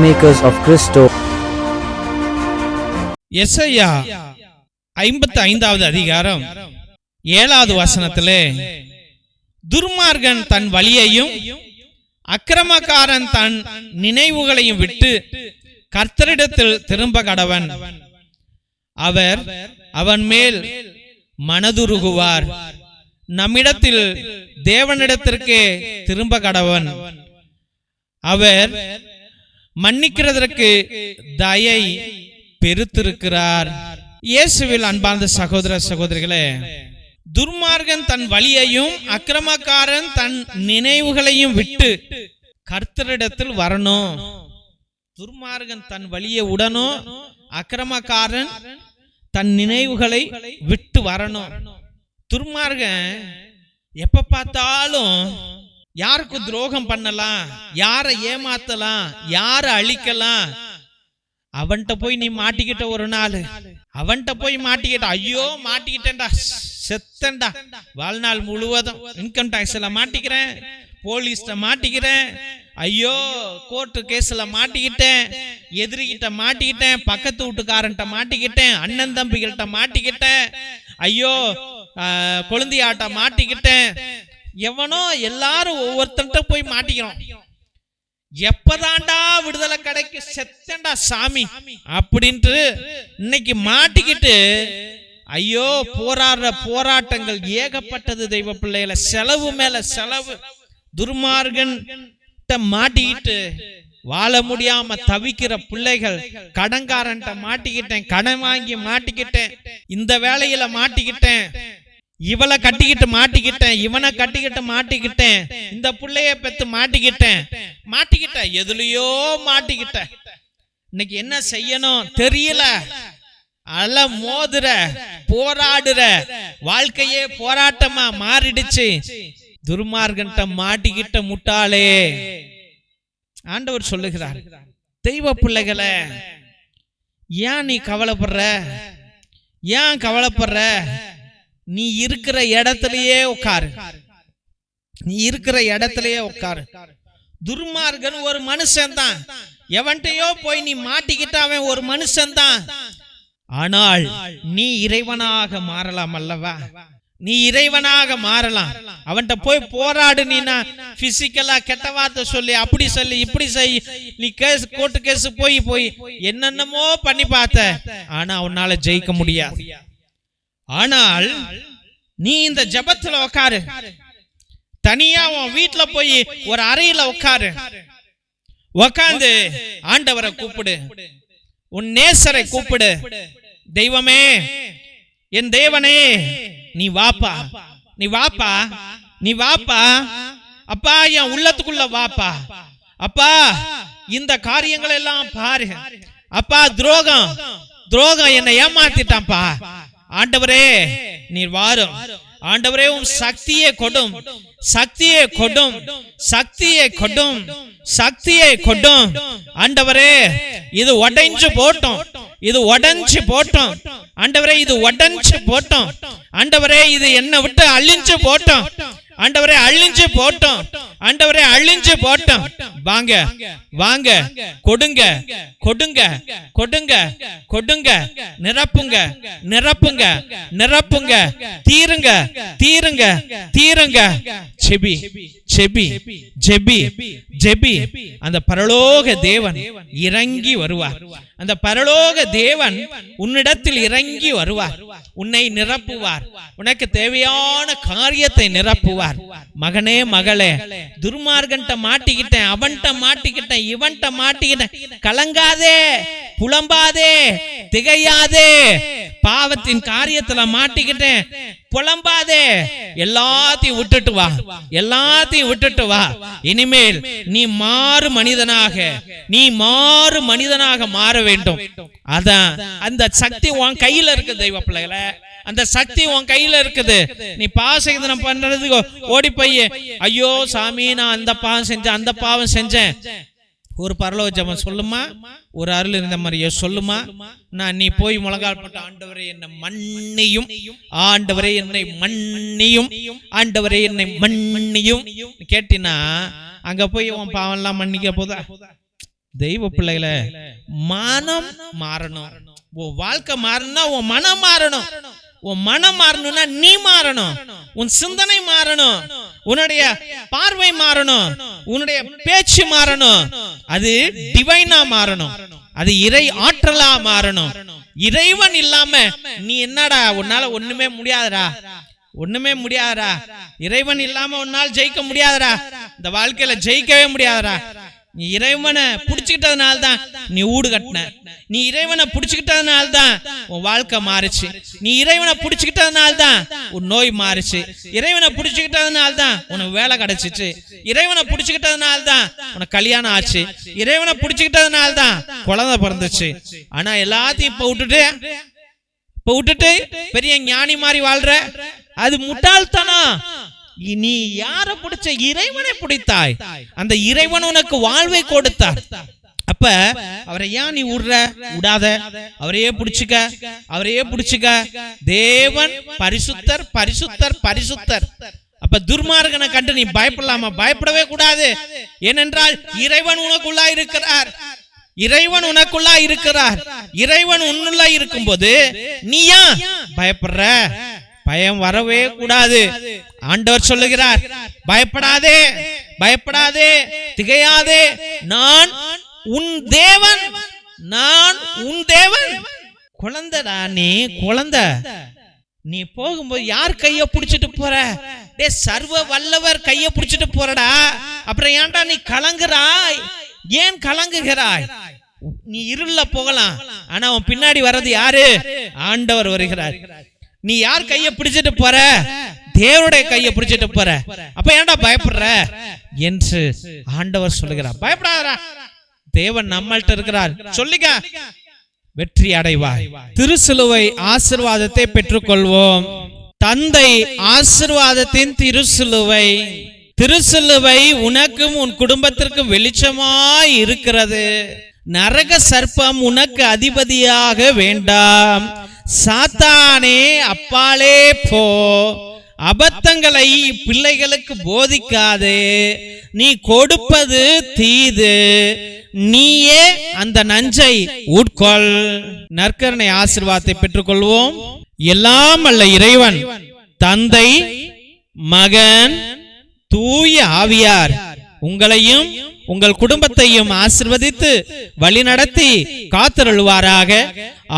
Peacemakers of Christo. Isaiah 55வது அதிகாரம் 7வது வசனத்திலே துர்மார்கன் தன் வழியையும் அக்கிரமக்காரன் தன் நினைவுகளையும் விட்டு கர்த்தரிடத்தில் திரும்ப கடவன். அவர் அவன் மேல் மனதுருகுவார். நம்மிடத்தில் தேவனிடத்திற்கே திரும்ப கடவன். அவர் மன்னிக்கிறதற்கு தயை பெருத்திருக்கிறார். இயேசுவில் அன்பார்ந்த சகோதர சகோதரிகளே, துர்மார்கன் தன் வழியையும் அக்கிரமக்காரன் தன் நினைவுகளையும் விட்டு கர்த்தரிடத்தில் வரணும். துர்மார்கன் தன் வழியை உடனும், அக்கிரமக்காரன் தன் நினைவுகளை விட்டு வரணும். துர்மார்கன் எப்ப பார்த்தாலும் யாருக்கு துரோகம் பண்ணலாம், யாரை ஏமாத்தலாம், யாரை அழிக்கலாம், அவன்கிட்ட போய் நீ மாட்டிக்கிட்ட ஒரு நாள், அவன்கிட்ட போய் மாட்டிக்கிட்ட, ஐயோ மாட்டிக்கிட்டேன்டா, செத்தேன்டா, வாழ்நாள் முழுவதும் இன்கம் டாக்ஸ்ல மாட்டிக்கிறேன், போலீஸ்ட மாட்டிக்கிறேன், ஐயோ கோர்ட்டு கேஸ்ல மாட்டிக்கிட்டேன், எதிரிகிட்ட மாட்டிக்கிட்டேன், பக்கத்து வீட்டுக்காரன்ட்ட மாட்டிக்கிட்டேன், அண்ணன் தம்பிகள்கிட்ட மாட்டிக்கிட்டேன், ஐயோ கொழுந்தியாட்ட மாட்டிக்கிட்டேன். எவனோ எல்லாரும் ஒவ்வொருத்தன்ட்ட போய் மாட்டிக்கிறோம். எப்பதாண்டா விடுதலை கிடைக்கு, செத்தேன்டா சாமி அப்படின்ட்டு இன்னைக்கு மாட்டிக்கிட்டு ஐயோ போராடுற போராட்டங்கள் ஏகப்பட்டது. தெய்வ பிள்ளைகளை செலவு மேல செலவு. துர்மார்கன் மாட்டிக்கிட்டு வாழ முடியாம தவிக்கிற பிள்ளைகள், கடன்காரன்ட்ட மாட்டிக்கிட்டேன், கடன் வாங்கி மாட்டிக்கிட்டேன், இந்த வேலையில மாட்டிக்கிட்டேன், இவளை கட்டிக்கிட்டு மாட்டிக்கிட்டேன், இவனை கட்டிக்கிட்டு மாட்டிக்கிட்டேன், இந்த பிள்ளைய பெத்து மாட்டிக்கிட்டேன், எதுலயோ மாட்டிக்கிட்டேன். இன்னைக்கு என்ன செய்யணும் தெரியல. அல மோதுற, போராடுற வாழ்க்கையே போராட்டமா மாறிடுச்சு. துர்மார்கன்ட்ட மாட்டிக்கிட்ட முட்டாளே, ஆண்டவர் சொல்லுகிறார், தெய்வ பிள்ளைகளை ஏன் நீ கவலைப்படுற, ஏன் கவலைப்படுற? நீ இருக்கிற இடத்திலேயே உட்காரு, நீ இருக்கிற இடத்திலேயே உட்காரு. துர்மார்கன் ஒரு மனுஷன் தான், எவன்டையோ போய் நீ மாட்டிக்கிட்ட அவன் ஒரு மனுஷன் தான். ஆனால் நீ இறைவனாக மாறலாம் அல்லவா? நீ இறைவனாக மாறலாம். அவன்கிட்ட போய் போராடு. நீனா பிசிக்கலா கெட்ட வார்த்தை சொல்லி, அப்படி சொல்லி, இப்படி செய், நீ கேஸ் கோர்ட்டு கேஸ் போய் போய் என்னென்னமோ பண்ணி பார்த்த, ஆனா உன்னால ஜெயிக்க முடியாது. ஆனால் நீ இந்த ஜெபத்துல உட்காரு, தனியா உன் வீட்டுல போய் ஒரு அறையில உட்காரு, உட்கார்ந்து ஆண்டவரை கூப்பிடு, உன் நேசரை கூப்பிடு. தெய்வமே, என் தேவனே, நீ வாப்பா, நீ வாப்பா, நீ வாப்பா, அப்பா என் உள்ளத்துக்குள்ள வாப்பா, அப்பா இந்த காரியங்கள் எல்லாம் பாரு, அப்பா துரோகம் துரோகம் என்னை ஏமாத்திட்டான்ப்பா, ஆண்டவரே நீர் வாரும், ஆண்டவரே உம் சக்தியை கொடும், சக்தியை கொடும், சக்தியை கொடும், சக்தியை கொடும். ஆண்டவரே இது உடைஞ்சு போட்டோம், இது உடைஞ்சு போட்டோம், ஆண்டவரே இது உடைஞ்சு போட்டோம், ஆண்டவரே இது என்னை விட்டு அழிஞ்சு போட்டோம், ஆண்டவரே அழிஞ்சு போட்டோம், ஆண்டவரே அழிஞ்சு போட்டோம். வாங்க வாங்க, கொடுங்க கொடுங்க கொடுங்க கொடுங்க, நிரப்புங்க நிரப்புங்க நிரப்புங்க, தீருங்க தீருங்க தீருங்க. ஜெபி ஜெபி ஜெபி ஜெபி. அந்த பரலோக தேவன் இறங்கி வருவார், அந்த பரலோக தேவன் உன்னிடத்தில் இறங்கி வருவார், உன்னை நிரப்புவார், உனக்கு தேவையான காரியத்தை நிரப்புவார். மகனே மகளே, துர்மார்கன்ட்ட மாட்டிக்கிட்டேன், அவன்கிட்ட மாட்டிக்கிட்டேன், இவன்கிட்ட மாட்டிக்கிட்டேன், கலங்காதே, புலம்பாதே, திகையாதே. பாவத்தின் காரியத்துல மாட்டிக்கிட்டேன், புலம்பாதே, எல்லாத்தையும் விட்டுட்டு வா, எல்லாத்தையும் விட்டுட்டு வா. இனிமேல் நீ மாறு மனிதனாக, நீ மாறு மனிதனாக மாற வேண்டும். அதான் அந்த சக்தி உன் கையில இருக்கு தெய்வ பிள்ளைகளை, அந்த சக்தி உன் கையில இருக்குது. நீ பாவம் பண்றதுக்கு ஓடி போய் ஐயோ சாமி நான் அந்த பாவம் செஞ்சேன், அந்த பாவம் செஞ்சேன், ஒரு பரலோக ஜெபம் சொல்லுமா, ஒரு அருள் இருந்த மாதிரியே சொல்லுமா. நான் நீ போய் முழங்கால் போட்டு ஆண்டவரே என்னை மன்னியும், ஆண்டவரே என்னை மன்னியும், ஆண்டவரே என்னை மன்னியும் கேட்டினா அங்க போய் உன் பாவம் எல்லாம் மன்னிக்க போதா? தெய்வ பிள்ளைகளை மனம் மாறணும். உன் வாழ்க்கை மாறணும்னா உன் மனம் மாறணும். உன் மனம் மாறணும்னா நீ மாறணும். உன் சிந்தனை மாறணும். உன்னுடைய பார்வை மாறணும். உன்னுடைய பேச்சு மாறணும். அது டிவைனா மாறணும். அது இறை ஆற்றலா மாறணும். இறைவன் இல்லாம நீ என்னடா, உன்னால ஒண்ணுமே முடியாதடா, ஒண்ணுமே முடியாதடா. இறைவன் இல்லாம உன்னால் ஜெயிக்க முடியாதடா. இந்த வாழ்க்கையில ஜெயிக்கவே முடியாதடா. நீ இறைவனை புடிச்சுக்கிட்டதுனால தான் நீ ஊடு கட்டின. நீ இறைவனை புடிச்சுக்கிட்டதுனால தான் உன் வாழ்க்கை மாறுச்சு. நீ இறைவனை புடிச்சுக்கிட்டதுனால தான் உன் நோய் மாறுச்சு. இறைவனை புடிச்சுக்கிட்டதுனால தான் உனக்கு வேலை கிடைச்சிச்சு. இறைவனை புடிச்சுக்கிட்டதுனால தான் உனக்கு கல்யாணம் ஆச்சு. இறைவனை புடிச்சுக்கிட்டதுனால தான் குழந்தை பிறந்துச்சு. ஆனா எல்லாத்தையும் இப்ப விட்டுட்டு பெரிய ஞானி மாதிரி வாழ்ற, அது முட்டாள்தனம். நீ யார பிடிச்ச? இறைவனை பிடித்தாய். அந்த இறைவன் உனக்கு வாழ்வை கொடுத்தார். அப்ப அவரை ஏன் நீ விடாத? அவரையே பிடிச்சுக்க. தேவன் பரிசுத்தர், பரிசுத்தர், பரிசுத்தர். அப்ப துர்மார்கனை கண்டு நீ பயப்படலாமா? பயப்படவே கூடாது. ஏனென்றால் இறைவன் உனக்குள்ளா இருக்கிறார். இறைவன் உனக்குள்ளா இருக்கிறார். இறைவன் உன்னுள்ளா இருக்கும்போது நீ ஏன் பயப்படுற? பயம் வரவே கூடாது. ஆண்டவர் சொல்லுகிறார், பயப்படாதே, பயப்படாதே, திகையாதே, நான் உன் தேவன், நான் உன் தேவன். குழந்தைடா நீ, குழந்தை. நீ போகும்போது யார் கைய பிடிச்சிட்டு போற? டே, சர்வ வல்லவர் கைய பிடிச்சிட்டு போறடா. அப்புறம் ஏன்டா நீ கலங்குறாய்? ஏன் கலங்குகிறாய்? நீ இருள போகலாம், ஆனா அவன் பின்னாடி வர்றது யாரு? ஆண்டவர் வருகிறார். நீ யார் கைய பிடிச்சிட்டு போற? தேவனுடைய கைய பிடிச்சிட்டு போற. அப்ப ஏன்டா பயப்படுற என்று ஆண்டவர் சொல்லுகிறார். பயப்படாதடா, தேவன் நம்மள்ட்ட இருக்கிறார். சொல்லுங்க, வெற்றி அடைவாய். திருசிலுவை ஆசீர்வாதத்தை பெற்றுக்கொள்வோம். தந்தை ஆசீர்வாதத்தின் திருசிலுவை. திருசிலுவை உனக்கும் உன் குடும்பத்திற்கும் வெளிச்சமாய் இருக்கிறது. நரக சர்ப்பம் உனக்கு அதிபதியாக வேண்டாம். சாத்தானே அப்பாலே போ. அபத்தங்களை பிள்ளைகளுக்கு போதிக்காதே. நீ கொடுப்பது தீது, நீயே அந்த நஞ்சை உட்கொள். நற்கருணை ஆசீர்வாதத்தை பெற்றுக்கொள்வோம். எல்லாம் அல்ல இறைவன், தந்தை, மகன், தூய ஆவியார் உங்களையும் உங்கள் குடும்பத்தையும் ஆசீர்வதித்து வழிநடத்தி காத்தருள்வாராக.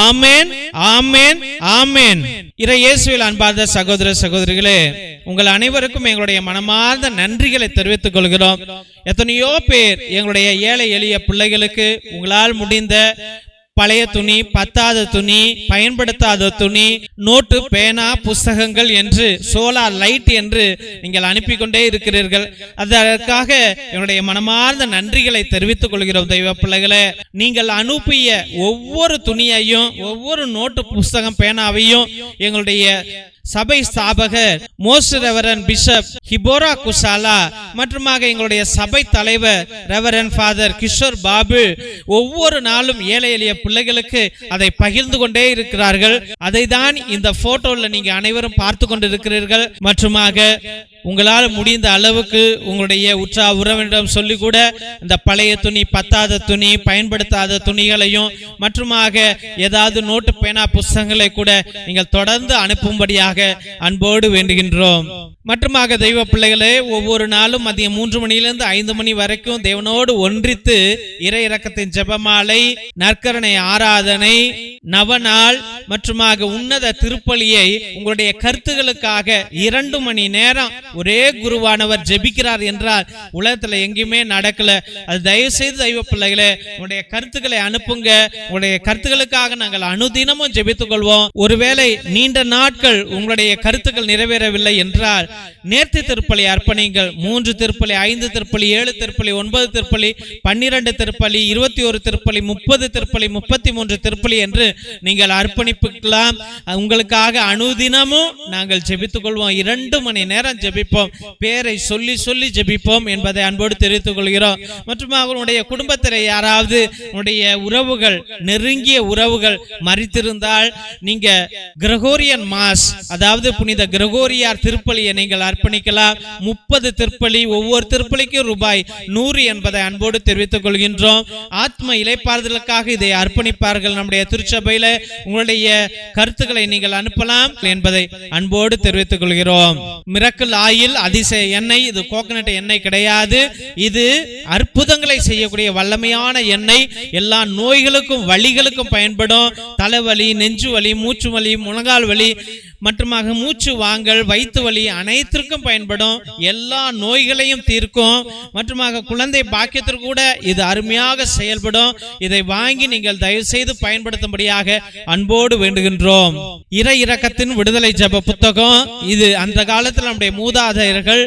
ஆமென், ஆமென், ஆமென். இறை இயேசுவில் அன்பார்ந்த சகோதர சகோதரிகளே, உங்கள் அனைவருக்கும் எங்களுடைய மனமார்ந்த நன்றிகளை தெரிவித்துக் கொள்கிறோம். எத்தனையோ பேர் எங்களுடைய ஏழை எளிய பிள்ளைகளுக்கு உங்களால் முடிந்த பழைய துணி, பத்தாத துணி, பயன்படுத்தாத துணி, நோட்டு, பேனா, புஸ்தகங்கள் என்று சோலார் லைட் என்று நீங்கள் அனுப்பி கொண்டே இருக்கிறீர்கள். அதற்காக என்னுடைய மனமார்ந்த நன்றிகளை தெரிவித்துக் கொள்கிறோம். தெய்வ பிள்ளைகளே, நீங்கள் அனுப்பிய ஒவ்வொரு துணியையும், ஒவ்வொரு நோட்டு, புஸ்தகம், பேனாவையும் எங்களுடைய சபை ஸ்தாபகர் மோஸ்ட் ரெவரன் பிஷப் ஹிபோரா குசாலா மற்றும் எங்களுடைய சபை தலைவர் ரெவரன் ஃபாதர் கிஷோர் பாபு ஒவ்வொரு நாளும் ஏழை எளிய பிள்ளைகளுக்கு அதை பகிர்ந்து கொண்டே இருக்கிறார்கள். அதை தான் இந்த போட்டோல நீங்க அனைவரும் பார்த்து கொண்டிருக்கிறீர்கள். மற்றும் உங்களால் முடிந்த அளவுக்கு உங்களுடைய உற்ற உறவினரிடம் சொல்லி கூட இந்த பழைய துணி, பத்தாத துணி, பயன்படுத்தாத துணிகளையும் மற்றும் ஏதாவது நோட்டு, பேனா, புஸ்தகங்களை கூட நீங்கள் தொடர்ந்து அனுப்பும்படியாக அன்போடு வேண்டுகின்றோம். மற்றும் தெய்வ பிள்ளைகளே, ஒவ்வொரு நாளும் மதியம் 3 மணியிலிருந்து 5 மணி வரைக்கும் தேவனோடு ஒன்றித்து இறை இரக்கத்தின் ஜெபமாலை, நற்கருணை ஆராதனை, நவநாள் மற்றும் உன்னத திருப்பலியை உங்களுடைய கருத்துகளுக்காக 2 மணி நேரம் ஒரே குருவானவர் ஜெபிக்கிறார் என்றால் உலகத்துல எங்கேயுமே நடக்கல. அது தயவு செய்து தெய்வ பிள்ளைகளே, உங்களுடைய கருத்துக்களை அனுப்புங்க. உங்களுடைய கருத்துக்களுக்காக நாங்கள் அனுதினமும் ஜெபித்துக் கொள்வோம். ஒருவேளை நீண்ட நாட்கள் உங்களுடைய கருத்துக்கள் நிறைவேறவில்லை என்றால் நேர்த்தி திருப்பலி அர்ப்பணிங்கள். 3 திருப்பலி, 5 திருப்பலி, 7 திருப்பலி, 9 திருப்பலி, 12 திருப்பலி, 21 திருப்பலி, 30 திருப்பலி, 33 திருப்பலி என்று நீங்கள் அர்ப்பணிப்பு அர்ப்பணிப்புக்கலாம். உங்களுக்காக அனுதினமும் நாங்கள் ஜெபித்துக் கொள்வோம். 2 மணி நேரம் ஜெபிப்போம். பேரை சொல்லி சொல்லி ஜெபிப்போம் என்பதை அன்போடு தெரிவித்துக் கொள்கிறோம். மற்றும் அவருடைய குடும்பத்தில் யாராவது உடைய உறவுகள், நெருங்கிய உறவுகள் மரித்திருந்தால் நீங்க கிரகோரியன் மாஸ், அதாவது புனித கிரகோரியார் திருப்பலியை நீங்கள் அர்ப்பணிக்கலாம். 30 திருப்பலி, ஒவ்வொரு திருப்பலிக்கும் ரூபாய் 100 என்பதை அன்போடு தெரிவித்துக் கொள்கின்றோம். ஆத்ம இளைப்பாறுதலுக்காக இதை அர்ப்பணிப்பார்கள் நம்முடைய திருச்சபையில. உங்களுடைய கருத்துக்களை நீங்கள் அனுப்பலாம் என்பதை அன்போடு தெரிவித்துக் கொள்கிறோம். மிரக்கல் ஆயில் அதிசய எண்ணெய், இது கோகனட் எண்ணெய் கிடையாது. இது அற்புதங்களை செய்யக்கூடிய வல்லமையான எண்ணெய். எல்லா நோய்களுக்கும் வலிகளுக்கும் பயன்படும். தலைவலி, நெஞ்சு வலி, மூச்சு வலி, முழங்கால் வலி மற்றுமாக மூச்சு வாங்கல், வயிற்று வலி அனைத்திற்கும் பயன்படும். எல்லா நோய்களையும் தீர்க்கும். மற்றுமாக குழந்தை பாக்கியத்திற்கு கூட இது அருமையாக செயல்படும். இதை வாங்கி நீங்கள் தயவு செய்து பயன்படுத்தும்படியாக அன்போடு வேண்டுகின்றோம். இறை இரக்கத்தின் விடுதலை ஜெப புத்தகம். இது அந்த காலத்தில் நம்முடைய மூதாதையர்கள்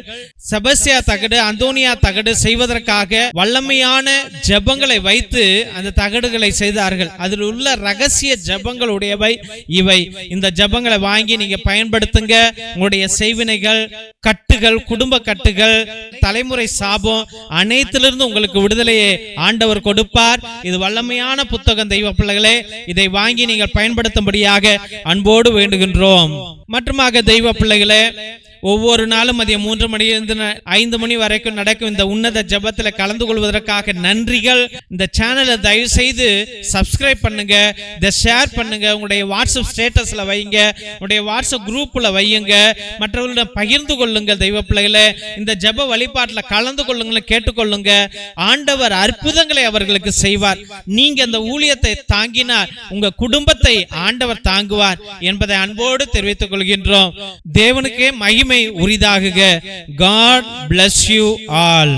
செபஸ்தியா தகடு, அந்தோனியா தகடு செய்வதற்காக வல்லமையான ஜெபங்களை வைத்து அந்த தகடுகளை செய்தார்கள். அதில் உள்ள ரகசிய ஜெபங்கள் உடையவை இவை. இந்த ஜெபங்களை வாங்கி நீங்க பயன்படுத்துங்க. உங்களுடைய செய்வினைகள், கட்டுகள், குடும்ப கட்டுகள், தலைமுறை சாபம் அனைத்திலிருந்து உங்களுக்கு விடுதலையை ஆண்டவர் கொடுப்பார். இது வல்லமையான புத்தகம் தெய்வ பிள்ளைகளே. இதை வாங்கி நீங்கள் பயன்படுத்தும்படியாக அன்போடு வேண்டுகின்றோம். மற்றுமாக தெய்வ பிள்ளைகளே, ஒவ்வொரு நாளும் மதியம் 3 மணியிலிருந்து 5 மணி வரைக்கும் நடக்கும் இந்த உன்னத ஜெபத்தில் கலந்து கொள்வதற்காக நன்றிகள். இந்த சேனலை தயவு செய்து சப்ஸ்கிரைப் பண்ணுங்க, இதை ஷேர் பண்ணுங்க, உங்களுடைய வாட்ஸ்அப் ஸ்டேட்டஸ்ல வைங்க, உங்களுடைய வாட்ஸ்அப் குரூப்ல வையுங்க, மற்றவர்களிடம் பகிர்ந்து கொள்ளுங்கள். தெய்வ பிள்ளைகளே, இந்த ஜெப வழிபாட்டில் கலந்து கொள்ளுங்கள், கேட்டுக்கொள்ளுங்க. ஆண்டவர் அற்புதங்களை அவர்களுக்கு செய்வார். நீங்க இந்த ஊழியத்தை தாங்கினார், உங்க குடும்பத்தை ஆண்டவர் தாங்குவார் என்பதை அன்போடு தெரிவித்துக் கொள்கின்றோம். தேவனுக்கே மகிமை உரிதாகுக. God bless you all.